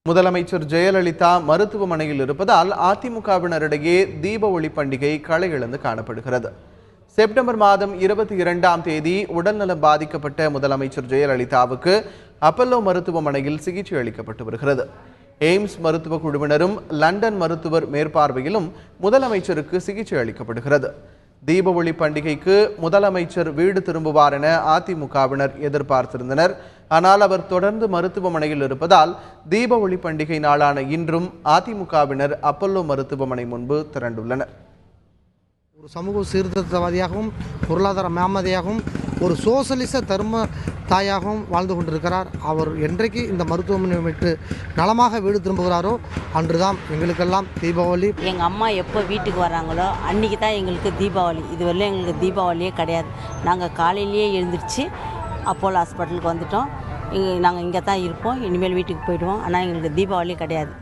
முதலமைச்சர் ஜெயலலிதா மருத்துவமனையில் இருப்பதால் அதிமுகவினரிடையே தீப ஒளி பண்டிகை களை இழந்து காணப்படுகிறது. செப்டம்பர் மாதம் 22ஆம் தேதி உடல்நலம் பாதிக்கப்பட்ட முதலமைச்சர் ஜெயலலிதாவுக்கு அப்பல்லோ மருத்துவமனையில் சிகிச்சை அளிக்கப்பட்டு வருகிறது. எய்ம்ஸ் மருத்துவ குழுவினரும் லண்டன் மருத்துவர் மேற்பார்வையிலும் முதலமைச்சருக்கு சிகிச்சை அளிக்கப்படுகிறது. தீப ஒளி பண்டிகைக்கு முதலமைச்சர் வீடு திரும்புவார் என அதிமுகவினர் எதிர்பார்த்திருந்தனர். ஆனால் அவர் தொடர்ந்து மருத்துவமனையில் இருப்பதால் தீப ஒளி பண்டிகை நாளான இன்றும் அதிமுகவினர் அப்பல்லோ மருத்துவமனை முன்பு திரண்டுள்ளனர். ஒரு சமூக சீர்திருத்தவாதியாகவும் பொருளாதார மேமதியாகவும் ஒரு சோசலிச தர்ம தாயாகவும் வாழ்ந்து கொண்டிருக்கிறார். அவர் என்றைக்கு இந்த மருத்துவமனை விட்டு நலமாக வீடு திரும்புகிறாரோ அன்றுதான் எங்களுக்கெல்லாம் தீபாவளி. எங்கள் அம்மா எப்போ வீட்டுக்கு வராங்களோ அன்றைக்கி தான் எங்களுக்கு தீபாவளி. இதுவரையிலும் எங்களுக்கு தீபாவளியே கிடையாது. நாங்கள் காலையிலேயே எழுந்திரிச்சு அப்போலோ ஹாஸ்பிட்டலுக்கு வந்துட்டோம். நாங்கள் இங்கே தான் இருப்போம். இனிமேல் வீட்டுக்கு போயிடுவோம். ஆனால் எங்களுக்கு தீபாவளி கிடையாது.